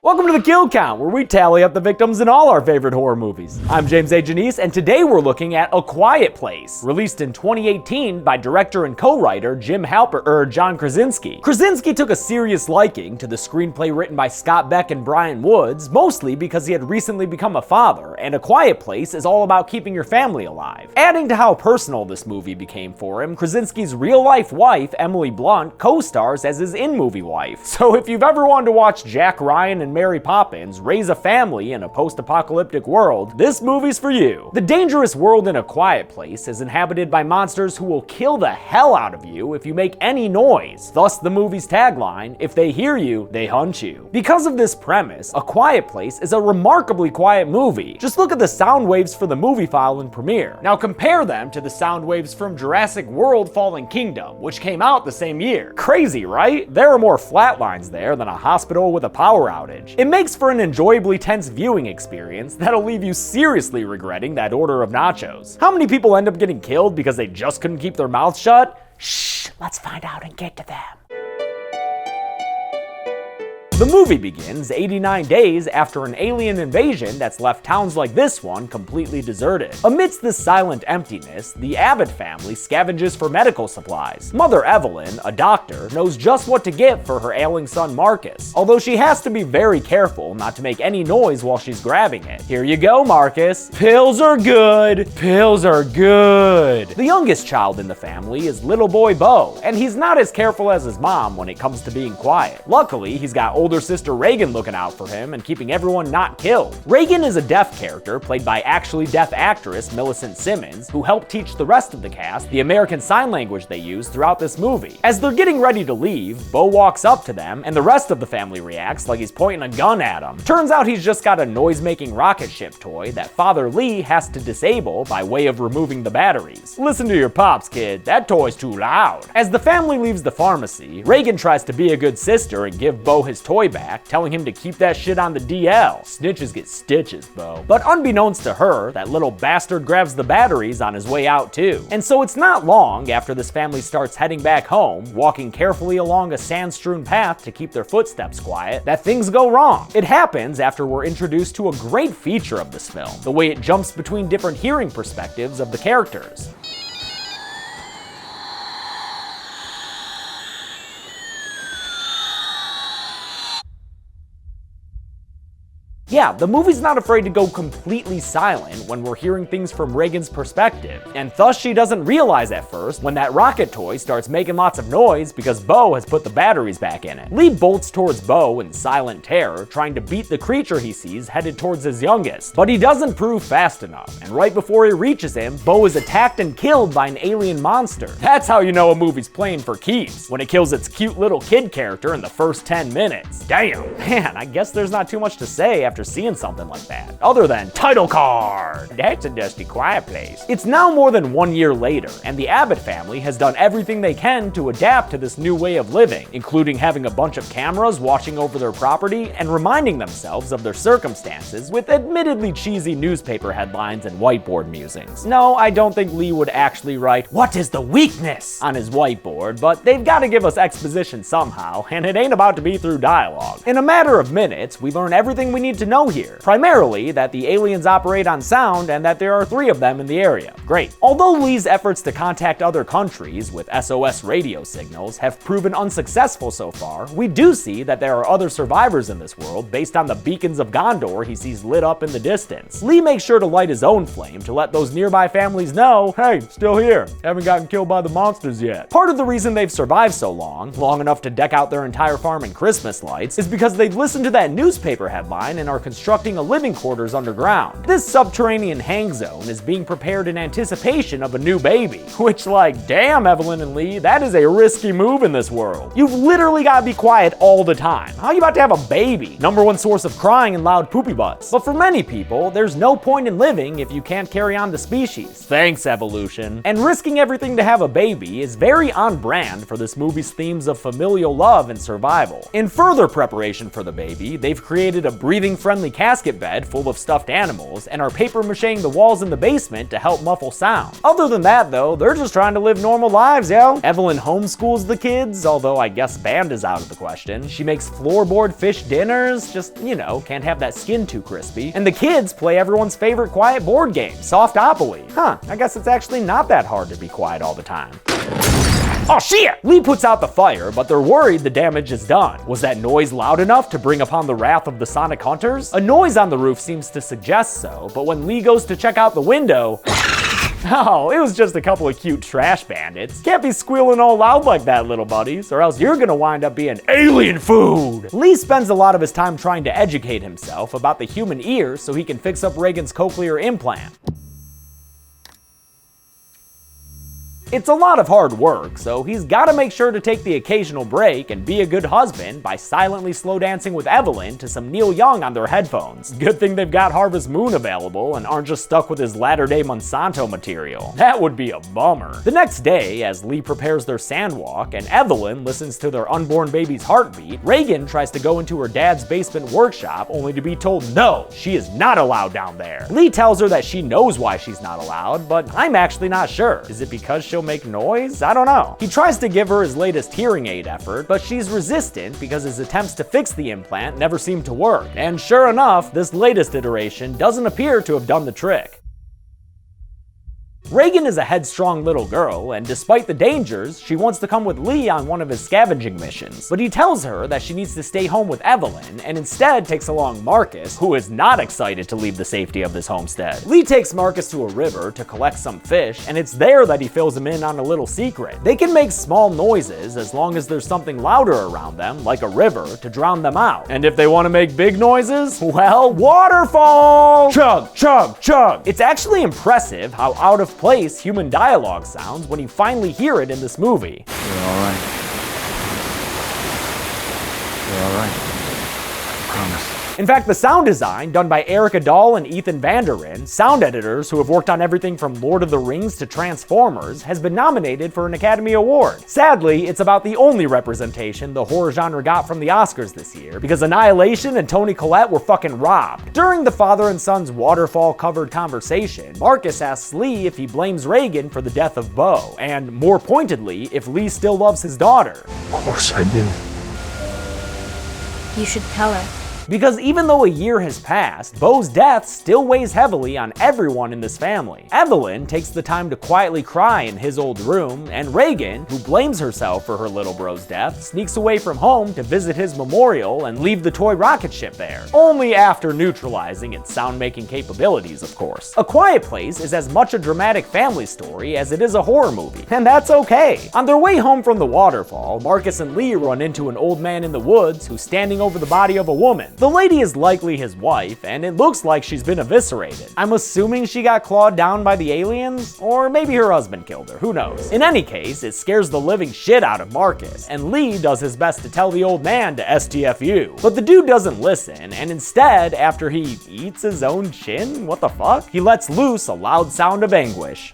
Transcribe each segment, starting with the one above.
Welcome to the Kill Count, where we tally up the victims in all our favorite horror movies. I'm James A. Janice, and today we're looking at A Quiet Place, released in 2018 by director and co-writer John Krasinski. Krasinski took a serious liking to the screenplay written by Scott Beck and Brian Woods, mostly because he had recently become a father, and A Quiet Place is all about keeping your family alive. Adding to how personal this movie became for him, Krasinski's real-life wife, Emily Blunt, co-stars as his in-movie wife. So if you've ever wanted to watch Jack Ryan and Mary Poppins raise a family in a post-apocalyptic world, this movie's for you. The dangerous world in A Quiet Place is inhabited by monsters who will kill the hell out of you if you make any noise. Thus the movie's tagline, if they hear you, they hunt you. Because of this premise, A Quiet Place is a remarkably quiet movie. Just look at the sound waves for the movie file in Premiere. Now compare them to the sound waves from Jurassic World Fallen Kingdom, which came out the same year. Crazy, right? There are more flat lines there than a hospital with a power outage. It makes for an enjoyably tense viewing experience that'll leave you seriously regretting that order of nachos. How many people end up getting killed because they just couldn't keep their mouths shut? Shh, let's find out and get to them. The movie begins 89 days after an alien invasion that's left towns like this one completely deserted. Amidst this silent emptiness, the Abbott family scavenges for medical supplies. Mother Evelyn, a doctor, knows just what to get for her ailing son Marcus, although she has to be very careful not to make any noise while she's grabbing it. Here you go, Marcus. Pills are good. Pills are good. The youngest child in the family is little boy Bo, and he's not as careful as his mom when it comes to being quiet. Luckily, he's got older sister Reagan looking out for him and keeping everyone not killed. Reagan is a deaf character played by actually deaf actress Millicent Simmons, who helped teach the rest of the cast the American Sign Language they use throughout this movie. As they're getting ready to leave, Bo walks up to them, and the rest of the family reacts like he's pointing a gun at him. Turns out he's just got a noise-making rocket ship toy that Father Lee has to disable by way of removing the batteries. Listen to your pops, kid. That toy's too loud. As the family leaves the pharmacy, Reagan tries to be a good sister and give Bo his toy back, telling him to keep that shit on the DL. Snitches get stitches, Bo. But unbeknownst to her, that little bastard grabs the batteries on his way out too. And so it's not long after this family starts heading back home, walking carefully along a sand-strewn path to keep their footsteps quiet, that things go wrong. It happens after we're introduced to a great feature of this film, the way it jumps between different hearing perspectives of the characters. Yeah, the movie's not afraid to go completely silent when we're hearing things from Reagan's perspective, and thus she doesn't realize at first when that rocket toy starts making lots of noise because Bo has put the batteries back in it. Lee bolts towards Bo in silent terror, trying to beat the creature he sees headed towards his youngest, but he doesn't prove fast enough, and right before he reaches him, Bo is attacked and killed by an alien monster. That's how you know a movie's playing for keeps, when it kills its cute little kid character in the first 10 minutes. Damn, man, I guess there's not too much to say after seeing something like that, other than title card. That's a dusty quiet place. It's now more than 1 year later, and the Abbott family has done everything they can to adapt to this new way of living, including having a bunch of cameras watching over their property and reminding themselves of their circumstances with admittedly cheesy newspaper headlines and whiteboard musings. No, I don't think Lee would actually write, "What is the weakness?" on his whiteboard, but they've got to give us exposition somehow, and it ain't about to be through dialogue. In a matter of minutes, we learn everything we need to know here. Primarily, that the aliens operate on sound and that there are 3 of them in the area. Great. Although Lee's efforts to contact other countries with SOS radio signals have proven unsuccessful so far, we do see that there are other survivors in this world based on the beacons of Gondor he sees lit up in the distance. Lee makes sure to light his own flame to let those nearby families know, hey, still here. Haven't gotten killed by the monsters yet. Part of the reason they've survived so long enough to deck out their entire farm in Christmas lights, is because they've listened to that newspaper headline and are constructing a living quarters underground. This subterranean hang zone is being prepared in anticipation of a new baby, which, like, damn, Evelyn and Lee, that is a risky move in this world. You've literally got to be quiet all the time. How are you about to have a baby? #1 source of crying and loud poopy butts. But for many people, there's no point in living if you can't carry on the species. Thanks, evolution. And risking everything to have a baby is very on brand for this movie's themes of familial love and survival. In further preparation for the baby, they've created a breathing family-friendly casket bed full of stuffed animals and are paper-macheing the walls in the basement to help muffle sound. Other than that though, they're just trying to live normal lives, yo. Evelyn homeschools the kids, although I guess band is out of the question. She makes floorboard fish dinners, just, you know, can't have that skin too crispy. And the kids play everyone's favorite quiet board game, Softopoly. Huh, I guess it's actually not that hard to be quiet all the time. Oh shit! Lee puts out the fire, but they're worried the damage is done. Was that noise loud enough to bring upon the wrath of the Sonic Hunters? A noise on the roof seems to suggest so, but when Lee goes to check out the window, oh, it was just a couple of cute trash bandits. Can't be squealing all loud like that, little buddies, or else you're gonna wind up being alien food. Lee spends a lot of his time trying to educate himself about the human ear so he can fix up Reagan's cochlear implant. It's a lot of hard work, so he's gotta make sure to take the occasional break and be a good husband by silently slow dancing with Evelyn to some Neil Young on their headphones. Good thing they've got Harvest Moon available and aren't just stuck with his latter-day Monsanto material. That would be a bummer. The next day, as Lee prepares their sandwalk and Evelyn listens to their unborn baby's heartbeat, Reagan tries to go into her dad's basement workshop only to be told no, she is not allowed down there. Lee tells her that she knows why she's not allowed, but I'm actually not sure. Is it because she'll make noise? I don't know. He tries to give her his latest hearing aid effort, but she's resistant because his attempts to fix the implant never seem to work. And sure enough, this latest iteration doesn't appear to have done the trick. Reagan is a headstrong little girl, and despite the dangers, she wants to come with Lee on one of his scavenging missions. But he tells her that she needs to stay home with Evelyn, and instead takes along Marcus, who is not excited to leave the safety of this homestead. Lee takes Marcus to a river to collect some fish, and it's there that he fills him in on a little secret. They can make small noises as long as there's something louder around them, like a river, to drown them out. And if they want to make big noises, well, waterfall! Chug, chug, chug! It's actually impressive how out of place human dialogue sounds when you finally hear it in this movie. We're all right. We're all right. I promise. In fact, the sound design, done by Erica Dahl and Ethan Vanderin, sound editors who have worked on everything from Lord of the Rings to Transformers, has been nominated for an Academy Award. Sadly, it's about the only representation the horror genre got from the Oscars this year, because Annihilation and Toni Collette were fucking robbed. During the father and son's waterfall-covered conversation, Marcus asks Lee if he blames Reagan for the death of Bo, and more pointedly, if Lee still loves his daughter. Of course I do. You should tell her. Because even though a year has passed, Bo's death still weighs heavily on everyone in this family. Evelyn takes the time to quietly cry in his old room, and Reagan, who blames herself for her little bro's death, sneaks away from home to visit his memorial and leave the toy rocket ship there. Only after neutralizing its sound-making capabilities, of course. A Quiet Place is as much a dramatic family story as it is a horror movie, and that's okay. On their way home from the waterfall, Marcus and Lee run into an old man in the woods who's standing over the body of a woman. The lady is likely his wife, and it looks like she's been eviscerated. I'm assuming she got clawed down by the aliens, or maybe her husband killed her, who knows. In any case, it scares the living shit out of Marcus, and Lee does his best to tell the old man to STFU. But the dude doesn't listen, and instead, after he eats his own chin, what the fuck? He lets loose a loud sound of anguish.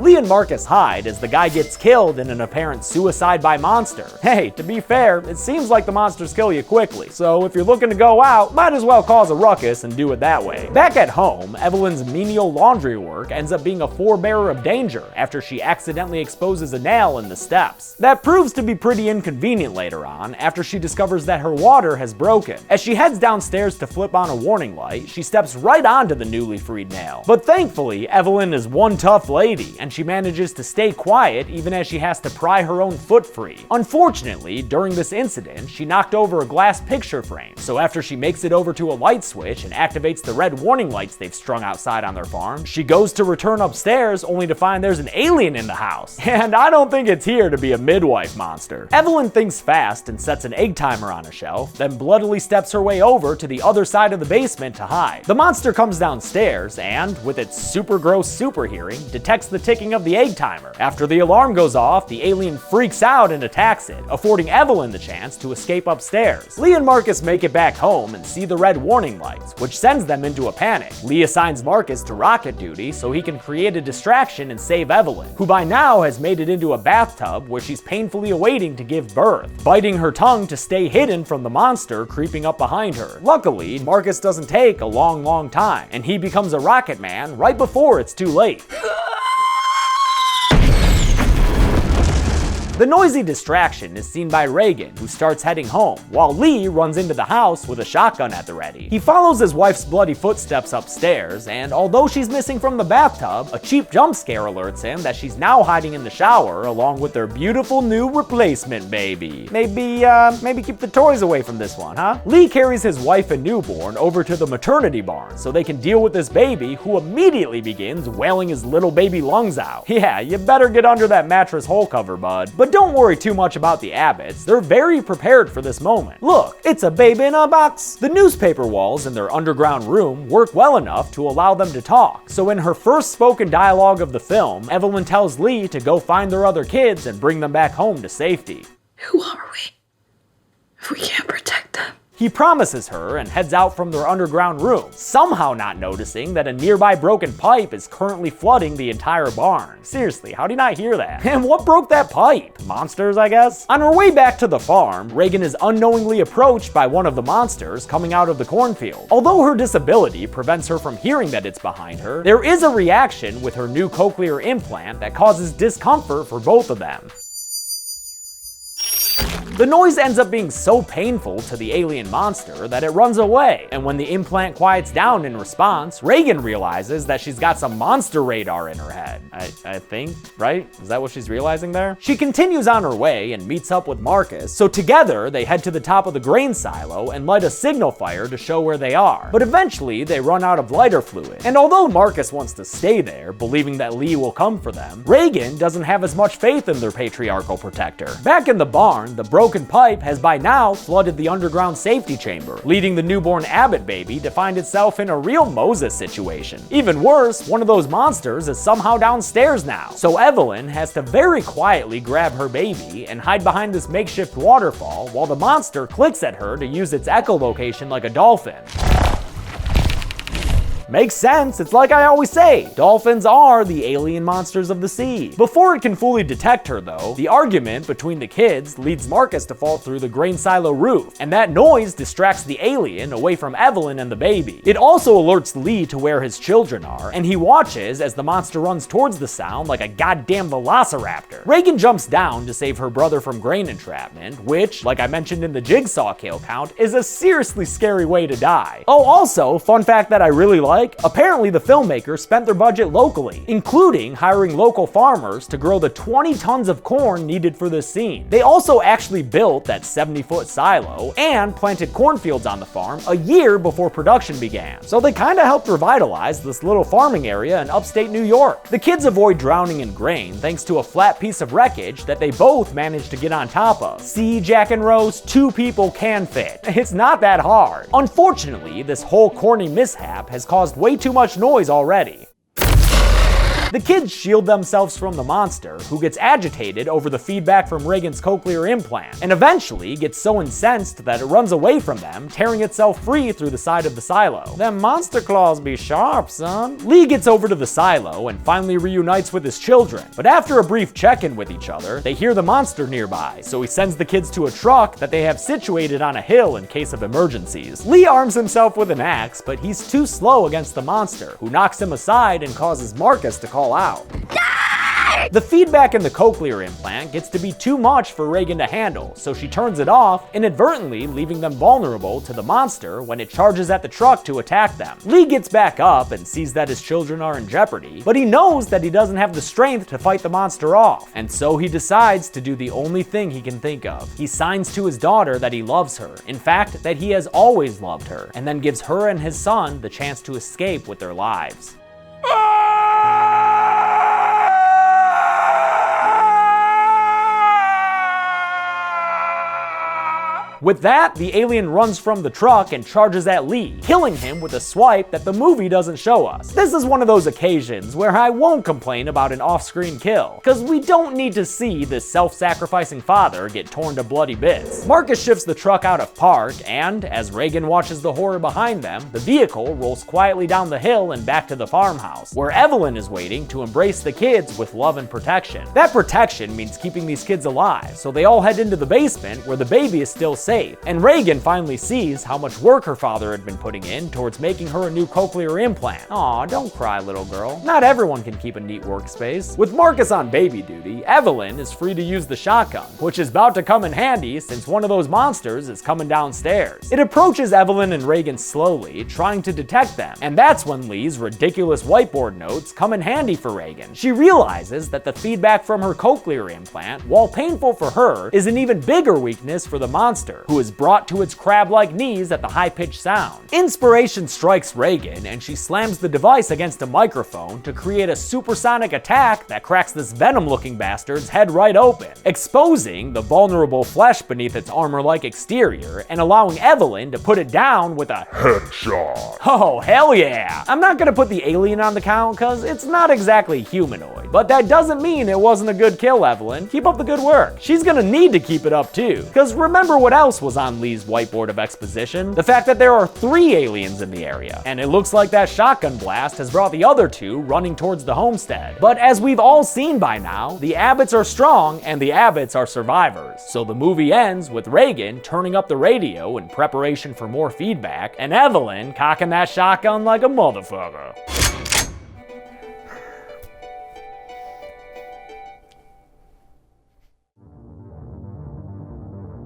Lee and Marcus hide as the guy gets killed in an apparent suicide by monster. Hey, to be fair, it seems like the monsters kill you quickly, so if you're looking to go out, might as well cause a ruckus and do it that way. Back at home, Evelyn's menial laundry work ends up being a forebearer of danger after she accidentally exposes a nail in the steps. That proves to be pretty inconvenient later on, after she discovers that her water has broken. As she heads downstairs to flip on a warning light, she steps right onto the newly freed nail. But thankfully, Evelyn is one tough lady, and she manages to stay quiet even as she has to pry her own foot free. Unfortunately, during this incident, she knocked over a glass picture frame, so after she makes it over to a light switch and activates the red warning lights they've strung outside on their farm, she goes to return upstairs only to find there's an alien in the house. And I don't think it's here to be a midwife monster. Evelyn thinks fast and sets an egg timer on a shelf, then bloodily steps her way over to the other side of the basement to hide. The monster comes downstairs and, with its super gross super hearing, detects the ticking ticking of the egg timer. After the alarm goes off, the alien freaks out and attacks it, affording Evelyn the chance to escape upstairs. Lee and Marcus make it back home and see the red warning lights, which sends them into a panic. Lee assigns Marcus to rocket duty so he can create a distraction and save Evelyn, who by now has made it into a bathtub where she's painfully awaiting to give birth, biting her tongue to stay hidden from the monster creeping up behind her. Luckily, Marcus doesn't take a long time, and he becomes a rocket man right before it's too late. The noisy distraction is seen by Reagan, who starts heading home, while Lee runs into the house with a shotgun at the ready. He follows his wife's bloody footsteps upstairs, and although she's missing from the bathtub, a cheap jump scare alerts him that she's now hiding in the shower along with their beautiful new replacement baby. Maybe keep the toys away from this one, huh? Lee carries his wife and newborn over to the maternity barn so they can deal with this baby, who immediately begins wailing his little baby lungs out. Yeah, you better get under that mattress hole cover, bud. But don't worry too much about the Abbotts, they're very prepared for this moment. Look, it's a baby in a box! The newspaper walls in their underground room work well enough to allow them to talk, so in her first spoken dialogue of the film, Evelyn tells Lee to go find their other kids and bring them back home to safety. Who are we if we can't protect them? He promises her and heads out from their underground room, somehow not noticing that a nearby broken pipe is currently flooding the entire barn. Seriously, how did he not hear that? And what broke that pipe? Monsters, I guess? On her way back to the farm, Reagan is unknowingly approached by one of the monsters coming out of the cornfield. Although her disability prevents her from hearing that it's behind her, there is a reaction with her new cochlear implant that causes discomfort for both of them. The noise ends up being so painful to the alien monster that it runs away, and when the implant quiets down in response, Reagan realizes that she's got some monster radar in her head. I think, right? Is that what she's realizing there? She continues on her way and meets up with Marcus, so together they head to the top of the grain silo and light a signal fire to show where they are. But eventually they run out of lighter fluid, and although Marcus wants to stay there, believing that Lee will come for them, Reagan doesn't have as much faith in their patriarchal protector. Back in the barn, the broken pipe has by now flooded the underground safety chamber, leading the newborn Abbott baby to find itself in a real Moses situation. Even worse, one of those monsters is somehow downstairs now, so Evelyn has to very quietly grab her baby and hide behind this makeshift waterfall while the monster clicks at her to use its echolocation like a dolphin. Makes sense, it's like I always say, dolphins are the alien monsters of the sea. Before it can fully detect her though, the argument between the kids leads Marcus to fall through the grain silo roof, and that noise distracts the alien away from Evelyn and the baby. It also alerts Lee to where his children are, and he watches as the monster runs towards the sound like a goddamn velociraptor. Reagan jumps down to save her brother from grain entrapment, which, like I mentioned in the jigsaw kill count, is a seriously scary way to die. Oh, also, fun fact that I really like, apparently the filmmakers spent their budget locally, including hiring local farmers to grow the 20 tons of corn needed for this scene. They also actually built that 70-foot silo and planted cornfields on the farm a year before production began. So they kinda helped revitalize this little farming area in upstate New York. The kids avoid drowning in grain thanks to a flat piece of wreckage that they both managed to get on top of. See, Jack and Rose, 2 people can fit. It's not that hard. Unfortunately, this whole corny mishap has caused way too much noise already. The kids shield themselves from the monster, who gets agitated over the feedback from Reagan's cochlear implant, and eventually gets so incensed that it runs away from them, tearing itself free through the side of the silo. Them monster claws be sharp, son. Lee gets over to the silo and finally reunites with his children, but after a brief check-in with each other, they hear the monster nearby, so he sends the kids to a truck that they have situated on a hill in case of emergencies. Lee arms himself with an axe, but he's too slow against the monster, who knocks him aside and causes Marcus to call out. The feedback in the cochlear implant gets to be too much for Reagan to handle, so she turns it off, inadvertently leaving them vulnerable to the monster when it charges at the truck to attack them. Lee gets back up and sees that his children are in jeopardy, but he knows that he doesn't have the strength to fight the monster off, and so he decides to do the only thing he can think of. He signs to his daughter that he loves her, in fact, that he has always loved her, and then gives her and his son the chance to escape with their lives. With that, the alien runs from the truck and charges at Lee, killing him with a swipe that the movie doesn't show us. This is one of those occasions where I won't complain about an off-screen kill, because we don't need to see this self-sacrificing father get torn to bloody bits. Marcus shifts the truck out of park, and as Reagan watches the horror behind them, the vehicle rolls quietly down the hill and back to the farmhouse, where Evelyn is waiting to embrace the kids with love and protection. That protection means keeping these kids alive, so they all head into the basement where the baby is still safe, and Reagan finally sees how much work her father had been putting in towards making her a new cochlear implant. Aw, don't cry, little girl. Not everyone can keep a neat workspace. With Marcus on baby duty, Evelyn is free to use the shotgun, which is about to come in handy since one of those monsters is coming downstairs. It approaches Evelyn and Reagan slowly, trying to detect them, and that's when Lee's ridiculous whiteboard notes come in handy for Reagan. She realizes that the feedback from her cochlear implant, while painful for her, is an even bigger weakness for the monster, who is brought to its crab-like knees at the high-pitched sound. Inspiration strikes Reagan, and she slams the device against a microphone to create a supersonic attack that cracks this venom-looking bastard's head right open, exposing the vulnerable flesh beneath its armor-like exterior and allowing Evelyn to put it down with a headshot. Oh, hell yeah! I'm not gonna put the alien on the count because it's not exactly humanoid, but that doesn't mean it wasn't a good kill, Evelyn. Keep up the good work. She's gonna need to keep it up too, because remember what else was on Lee's whiteboard of exposition? The fact that there are 3 aliens in the area, and it looks like that shotgun blast has brought the other 2 running towards the homestead. But as we've all seen by now, the Abbotts are strong and the Abbotts are survivors. So the movie ends with Reagan turning up the radio in preparation for more feedback, and Evelyn cocking that shotgun like a motherfucker.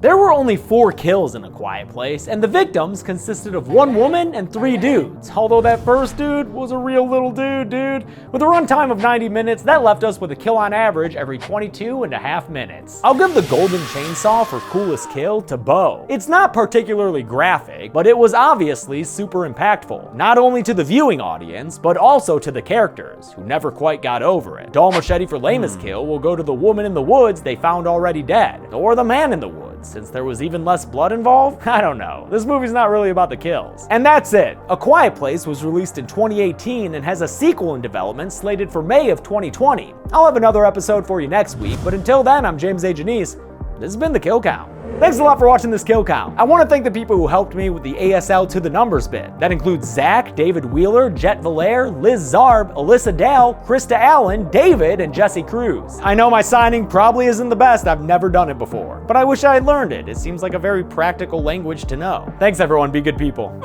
There were only 4 kills in A Quiet Place, and the victims consisted of 1 woman and 3 dudes, although that first dude was a real little dude. With a runtime of 90 minutes, that left us with a kill on average every 22.5 minutes. I'll give the golden chainsaw for coolest kill to Bo. It's not particularly graphic, but it was obviously super impactful, not only to the viewing audience, but also to the characters, who never quite got over it. Dull machete for lamest kill will go to the woman in the woods they found already dead, or the man in the woods, since there was even less blood involved? I don't know. This movie's not really about the kills. And that's it. A Quiet Place was released in 2018 and has a sequel in development slated for May of 2020. I'll have another episode for you next week, but until then, I'm James A. Janice. This has been The Kill Count. Thanks a lot for watching this kill count. I want to thank the people who helped me with the ASL to the numbers bit. That includes Zach, David Wheeler, Jet Valaire, Liz Zarb, Alyssa Dale, Krista Allen, David, and Jesse Cruz. I know my signing probably isn't the best, I've never done it before, but I wish I had learned it. It seems like a very practical language to know. Thanks everyone, be good people.